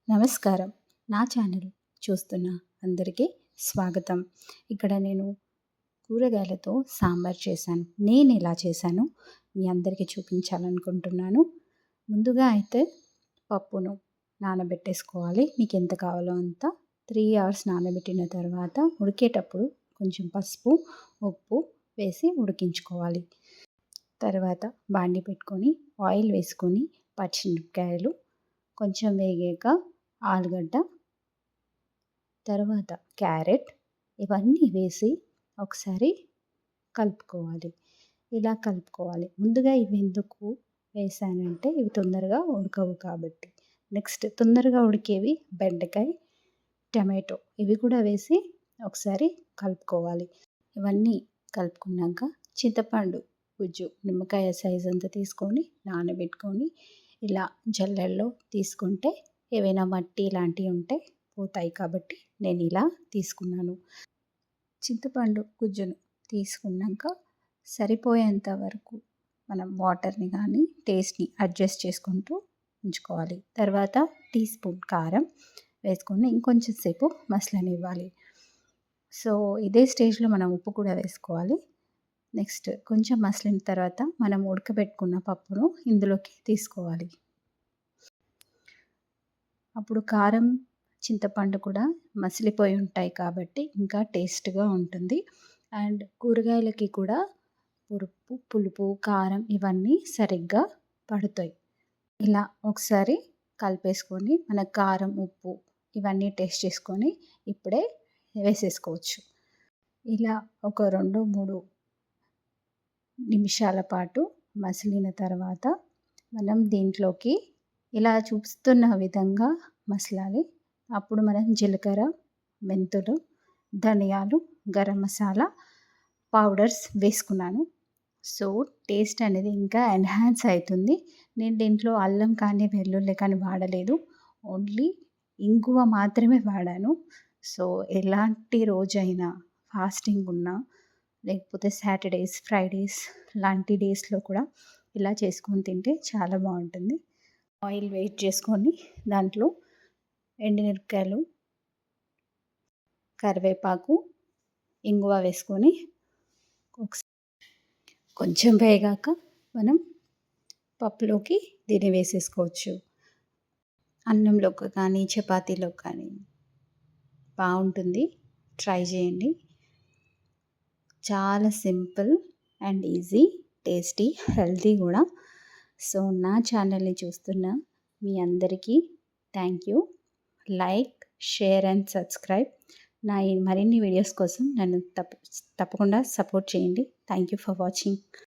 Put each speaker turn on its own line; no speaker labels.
నమస్కారం. నా ఛానల్ చూస్తున్న అందరికీ స్వాగతం. ఇక్కడ నేను కూరగాయలతో సాంబార్ చేశాను. నేను ఎలా చేశానో మీ అందరికీ చూపించాలనుకుంటున్నాను. ముందుగా అయితే పప్పును నానబెట్టేసుకోవాలి. మీకు ఎంత కావాలో అంత. 3 అవర్స్ నానబెట్టిన తర్వాత ఉడికేటప్పుడు కొంచెం పసుపు, ఉప్పు వేసి ఉడికించుకోవాలి. తర్వాత బాండి పెట్టుకొని ఆయిల్ వేసుకొని పచ్చిమిరపకాయలు కొంచెం వేగాక ఆలుగడ్డ, తర్వాత క్యారెట్ ఇవన్నీ వేసి ఒకసారి కలుపుకోవాలి. ఇలా కలుపుకోవాలి. ముందుగా ఇవి ఎందుకు వేసానంటే ఇవి తొందరగా ఉడకవు కాబట్టి. నెక్స్ట్ తొందరగా ఉడికేవి బెండకాయ, టమాటో ఇవి కూడా వేసి ఒకసారి కలుపుకోవాలి. ఇవన్నీ కలుపుకున్నాక చింతపండు గుజ్జు నిమ్మకాయ సైజ్ అంతా తీసుకొని నానబెట్టుకొని ఇలా జల్లెడలో తీసుకుంటే ఏవైనా మట్టి ఇలాంటివి ఉంటే పోతాయి కాబట్టి నేను ఇలా తీసుకున్నాను. చింతపండు గుజ్జును తీసుకున్నాక సరిపోయేంత వరకు మనం వాటర్ని కానీ టేస్ట్ని అడ్జస్ట్ చేసుకుంటూ ఉంచుకోవాలి. తర్వాత టీ స్పూన్ కారం వేసుకొని ఇంకొంచెం సేపు మసలనివ్వాలి. సో ఇదే స్టేజ్లో మనం ఉప్పు కూడా వేసుకోవాలి. నెక్స్ట్ కొంచెం మసలిన తర్వాత మనం ఉడకబెట్టుకున్న పప్పును ఇందులోకి తీసుకోవాలి. అప్పుడు కారం, చింతపండు కూడా మసిలిపోయి ఉంటాయి కాబట్టి ఇంకా టేస్ట్గా ఉంటుంది. అండ్ కూరగాయలకి కూడా పులుపు, కారం ఇవన్నీ సరిగ్గా పడతాయి. ఇలా ఒకసారి కలిపేసుకొని మన కారం, ఉప్పు ఇవన్నీ టేస్ట్ చేసుకొని ఇప్పుడే వేసేసుకోవచ్చు. ఇలా ఒక 2-3 నిమిషాల పాటు మసిలిన తర్వాత మనం దీంట్లోకి ఇలా చూస్తున్న విధంగా మసలాలి. అప్పుడు మనం జీలకర్ర, మెంతులు, ధనియాలు, గరం మసాలా పౌడర్స్ వేసుకున్నాను. సో టేస్ట్ అనేది ఇంకా ఎన్హాన్స్ అవుతుంది. నేను దీంట్లో అల్లం కానీ వెల్లుల్లి కానీ వాడలేదు. ఓన్లీ ఇంగువ మాత్రమే వాడాను. సో ఎలాంటి రోజైనా ఫాస్టింగ్ ఉన్నా లేకపోతే సాటర్డేస్, ఫ్రైడేస్ లాంటి డేస్లో కూడా ఇలా చేసుకొని తింటే చాలా బాగుంటుంది. ఆయిల్ వేడి చేసుకొని దాంట్లో ఎండుమిరపకాయలు, కరివేపాకు, ఇంగువ వేసుకొని కొంచెం వేగాక మనం పప్పులోకి దీన్ని వేసేసుకోవచ్చు. అన్నంలోకి కానీ చపాతీలోకి కానీ బాగుంటుంది. ట్రై చేయండి. చాలా simple and easy, tasty, healthy కూడా. సో నా ఛానల్ని చూస్తున్న మీ అందరికీ thank you. Like, share and subscribe. నా ఈ మరిన్ని వీడియోస్ కోసం నన్ను తప్పకుండా సపోర్ట్ చేయండి. Thank you for watching.